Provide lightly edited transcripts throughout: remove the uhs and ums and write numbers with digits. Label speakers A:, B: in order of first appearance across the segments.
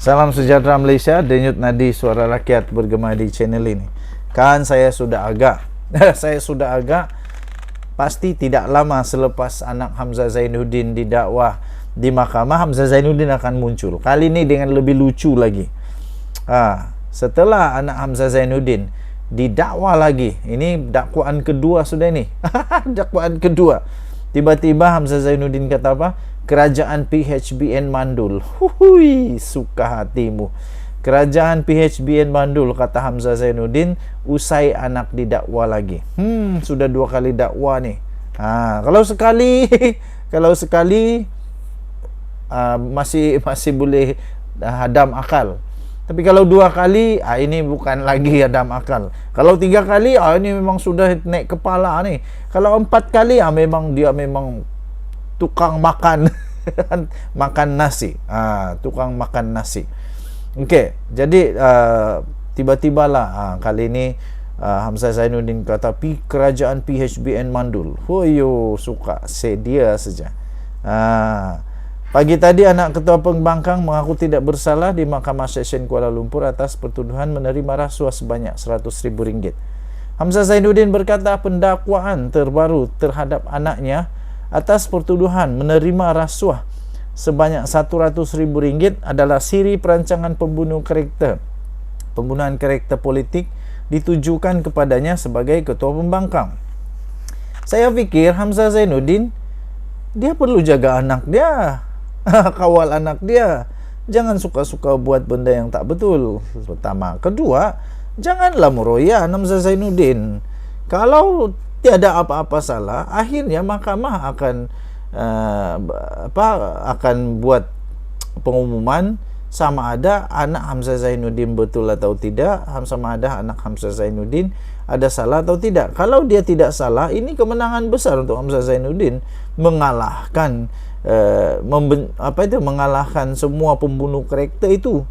A: Salam sejahtera Malaysia, denyut nadi suara rakyat bergema di channel ini. Kan saya sudah agak pasti tidak lama selepas anak Hamzah Zainuddin didakwah di mahkamah, Hamzah Zainuddin akan muncul. Kali ini dengan lebih lucu lagi. Setelah anak Hamzah Zainuddin didakwa lagi, ini dakwaan kedua sudah ini. Dakwaan kedua. Tiba-tiba Hamzah Zainuddin kata apa? Kerajaan PHBN mandul. Hui, suka hatimu. Kerajaan PHBN mandul, kata Hamzah Zainuddin, usai anak didakwa lagi. Sudah 2 kali dakwa nih. Kalau sekali masih boleh hadam akal. Tapi kalau 2 kali, ini bukan lagi hadam akal. Kalau 3 kali, ini memang sudah naik kepala nih. Kalau 4 kali, dia memang tukang makan makan nasi. Tukang makan nasi. Okey, jadi tiba-tibalah kali ini Hamzah Zainuddin kata kerajaan PHBN mandul. Suka sedia saja. Pagi tadi anak Ketua Pembangkang mengaku tidak bersalah di Mahkamah Seksyen Kuala Lumpur atas pertuduhan menerima rasuah sebanyak RM100,000. Hamzah Zainuddin berkata pendakwaan terbaru terhadap anaknya atas pertuduhan menerima rasuah sebanyak RM100,000 adalah siri perancangan pembunuhan karakter politik ditujukan kepadanya sebagai Ketua Pembangkang. Saya fikir Hamzah Zainuddin dia perlu jaga anak dia, kawal anak dia. Jangan suka-suka buat benda yang tak betul. Pertama. Kedua, janganlah meroyak Hamzah Zainuddin. Kalau tiada apa-apa salah, akhirnya mahkamah akan buat pengumuman sama ada anak Hamzah Zainuddin betul atau tidak, sama ada anak Hamzah Zainuddin ada salah atau tidak. Kalau dia tidak salah, ini kemenangan besar untuk Hamzah Zainuddin mengalahkan mengalahkan semua pembunuh karakter itu.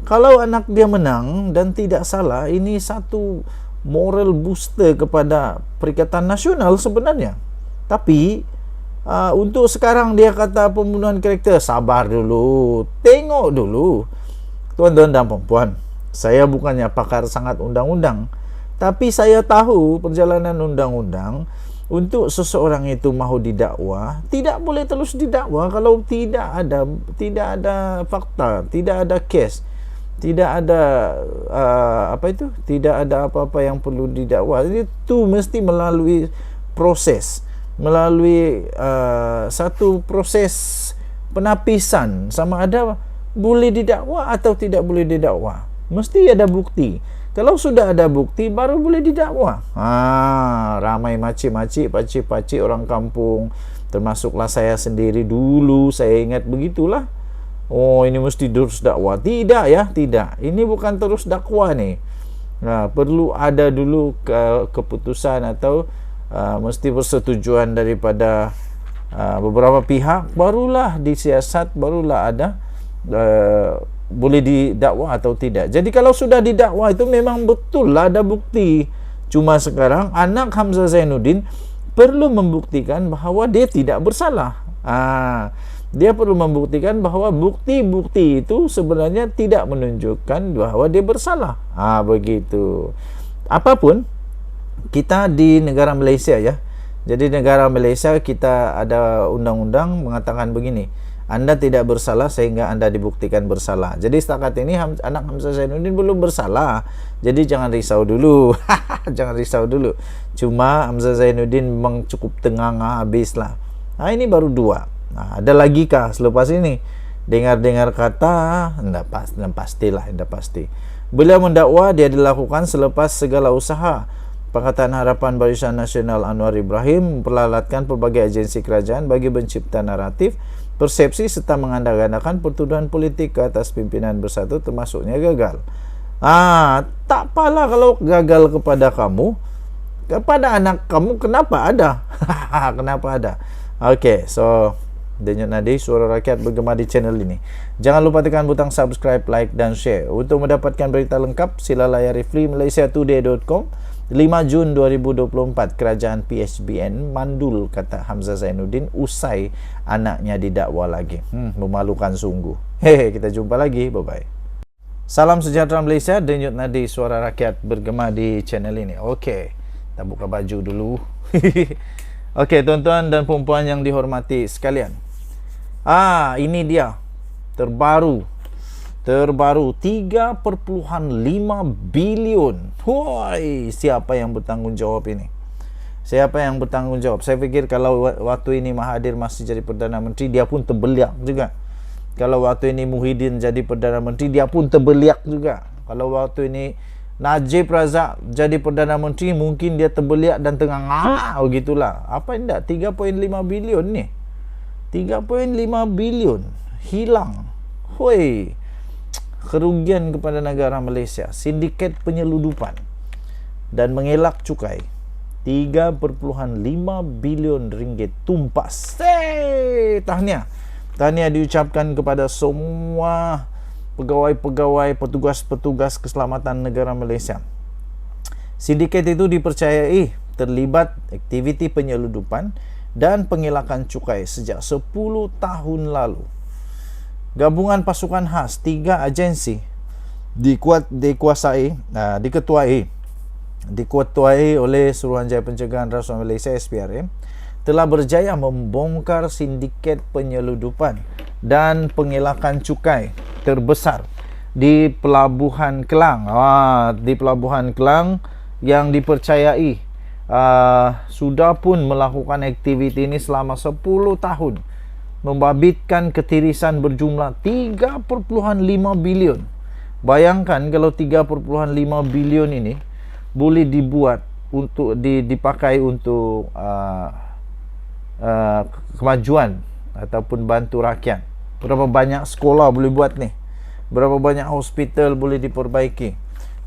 A: Kalau anak dia menang dan tidak salah, ini satu moral booster kepada Perikatan Nasional sebenarnya. Tapi untuk sekarang dia kata pembunuhan karakter, sabar dulu, tengok dulu. Tuan-tuan dan puan-puan, saya bukannya pakar sangat undang-undang, tapi saya tahu perjalanan undang-undang. Untuk seseorang itu mahu didakwa, tidak boleh terus didakwa kalau tidak ada fakta, tidak ada kes, tidak ada tidak ada apa-apa yang perlu didakwa. Itu mesti melalui proses, melalui satu proses penapisan, sama ada boleh didakwa atau tidak boleh didakwa. Mesti ada bukti. Kalau sudah ada bukti, baru boleh didakwa. Ramai makcik-makcik, pakcik-pakcik orang kampung, termasuklah saya sendiri dulu, saya ingat begitulah. Ini mesti terus dakwa. Tidak ya, tidak. Ini bukan terus dakwa nih. Perlu ada dulu keputusan atau mesti persetujuan daripada beberapa pihak, barulah disiasat, barulah ada boleh didakwa atau tidak. Jadi kalau sudah didakwa itu memang betul lah ada bukti. Cuma sekarang anak Hamzah Zainuddin perlu membuktikan bahawa dia tidak bersalah. Dia perlu membuktikan bahawa bukti-bukti itu sebenarnya tidak menunjukkan bahawa dia bersalah. Begitu. Apapun, kita di negara Malaysia ya. Jadi negara Malaysia kita ada undang-undang mengatakan begini. Anda tidak bersalah sehingga Anda dibuktikan bersalah. Jadi setakat ini anak Hamzah Zainuddin belum bersalah. Jadi jangan risau dulu. Jangan risau dulu. Cuma Hamzah Zainuddin memang cukup tengah habislah. Ini baru 2. Ada lagi kah selepas ini? Dengar-dengar kata, tidak pasti. Beliau mendakwa dia dilakukan selepas segala usaha Pakatan Harapan Barisan Nasional Anwar Ibrahim memperlalatkan pelbagai agensi kerajaan bagi mencipta naratif, persepsi serta mengandang-andangkan pertuduhan politik ke atas pimpinan bersatu, termasuknya gagal. Tak apalah kalau gagal kepada kamu, kepada anak kamu kenapa ada? Kenapa ada? Okey, so denyut nadi suara rakyat bergema di channel ini. Jangan lupa tekan butang subscribe, like dan share. Untuk mendapatkan berita lengkap, sila layari freemalaysiatoday.com. 5 Jun 2024, kerajaan PHBN mandul, kata Hamzah Zainuddin usai anaknya didakwa lagi. Memalukan sungguh. Hehe, kita jumpa lagi. Bye-bye. Salam sejahtera Malaysia, denyut nadi suara rakyat bergema di channel ini. Okey, kita buka baju dulu. Okey, tuan-tuan dan puan-puan yang dihormati sekalian. Ini dia. Terbaru 3.5 bilion. Woi, siapa yang bertanggung jawab ini? Siapa yang bertanggung jawab? Saya fikir kalau waktu ini Mahathir masih jadi Perdana Menteri, dia pun terbeliak juga. Kalau waktu ini Muhyiddin jadi Perdana Menteri, dia pun terbeliak juga. Kalau waktu ini Najib Razak jadi Perdana Menteri, mungkin dia terbeliak dan tengah begitulah. Apa indak 3.5 bilion ni? 3.5 bilion hilang. Hoi. Kerugian kepada negara Malaysia, sindiket penyeludupan dan mengelak cukai 3.5 bilion ringgit tumpas. Tahniah diucapkan kepada semua pegawai-pegawai, petugas-petugas keselamatan negara Malaysia. Sindiket itu dipercayai terlibat aktiviti penyeludupan dan pengelakan cukai sejak 10 tahun lalu. Gabungan pasukan khas 3 agensi diketuai oleh Suruhanjaya Pencegahan Rasuah Malaysia SPRM telah berjaya membongkar sindiket penyeludupan dan pengelakan cukai terbesar di Pelabuhan Kelang. Di Pelabuhan Kelang yang dipercayai sudah pun melakukan aktiviti ini selama 10 tahun, membabitkan ketirisan berjumlah 3.5 bilion. Bayangkan kalau 3.5 bilion ini boleh dibuat untuk dipakai untuk kemajuan ataupun bantu rakyat. Berapa banyak sekolah boleh buat ni? Berapa banyak hospital boleh diperbaiki?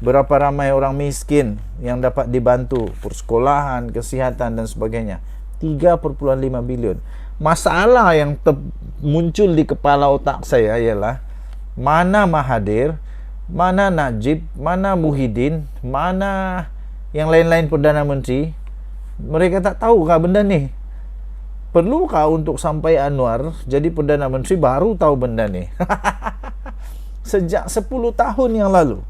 A: Berapa ramai orang miskin yang dapat dibantu, persekolahan, kesihatan dan sebagainya. 3.5 bilion. Masalah yang muncul di kepala otak saya ialah mana Mahathir, mana Najib, mana Muhyiddin, mana yang lain-lain Perdana Menteri. Mereka tak tahukah benda ni? Perlukah untuk sampai Anwar jadi Perdana Menteri baru tahu benda ni? Sejak 10 tahun yang lalu.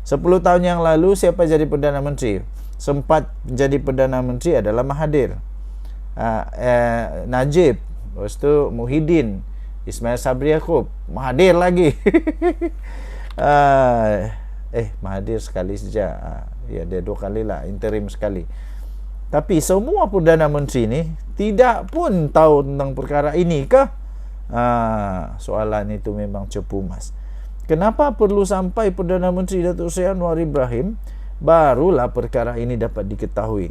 A: 10 tahun yang lalu siapa jadi Perdana Menteri? Sempat jadi Perdana Menteri adalah Mahathir. Najib, lepas tu Muhyiddin, Ismail Sabri Yaakob, Mahathir lagi. Mahathir sekali saja. Ya, dia 2 kali lah, interim sekali. Tapi semua Perdana Menteri ni tidak pun tahu tentang perkara ini kah? Soalan itu memang cepu mas. Kenapa perlu sampai Perdana Menteri Datuk Seri Anwar Ibrahim barulah perkara ini dapat diketahui?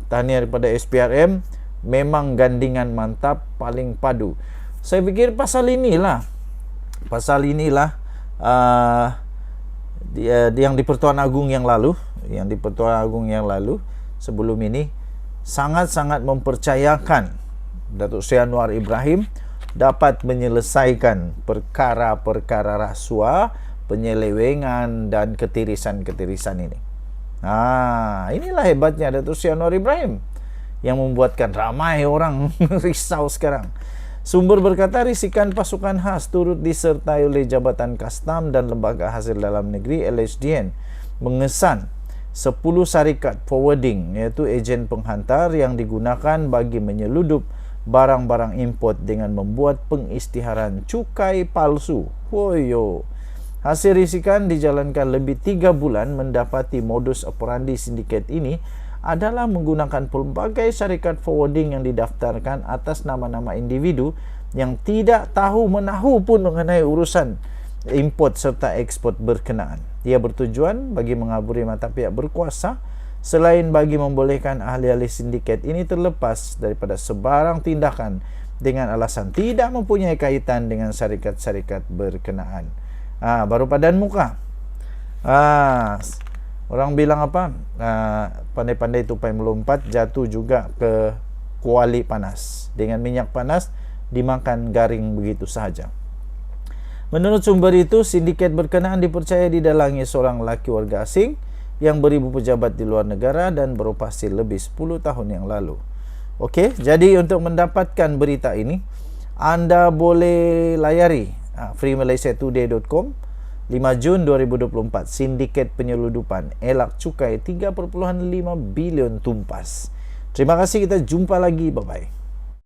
A: Tahniah daripada SPRM, memang gandingan mantap, paling padu. Saya fikir pasal inilah yang di Pertuan Agong yang lalu, sebelum ini sangat-sangat mempercayakan Datuk Seri Anwar Ibrahim dapat menyelesaikan perkara-perkara rasuah, penyelewengan dan ketirisan-ketirisan ini. Inilah hebatnya Datuk Seri Anwar Ibrahim yang membuatkan ramai orang risau sekarang. Sumber berkata risikan pasukan khas turut disertai oleh Jabatan Kastam dan Lembaga Hasil Dalam Negeri LHDN mengesan 10 syarikat forwarding, iaitu ejen penghantar yang digunakan bagi menyeludup barang-barang import dengan membuat pengisytiharan cukai palsu. Hasil risikan dijalankan lebih 3 bulan mendapati modus operandi sindiket ini adalah menggunakan pelbagai syarikat forwarding yang didaftarkan atas nama-nama individu yang tidak tahu menahu pun mengenai urusan import serta ekspor berkenaan. Ia bertujuan bagi mengaburi mata pihak berkuasa selain bagi membolehkan ahli-ahli sindiket ini terlepas daripada sebarang tindakan dengan alasan tidak mempunyai kaitan dengan syarikat-syarikat berkenaan. Baru padan muka. Orang bilang apa? Pandai-pandai tupai melompat, jatuh juga ke kuali panas. Dengan minyak panas dimakan garing begitu sahaja. Menurut sumber itu, sindiket berkenaan dipercaya didalangi seorang lelaki warga asing yang beribu pejabat di luar negara dan beroperasi lebih 10 tahun yang lalu. Okey, jadi untuk mendapatkan berita ini, Anda boleh layari freemalaysiatoday.com. 5 Jun 2024, sindiket penyeludupan elak cukai 3.5 bilion tumpas. Terima kasih, kita jumpa lagi, bye-bye.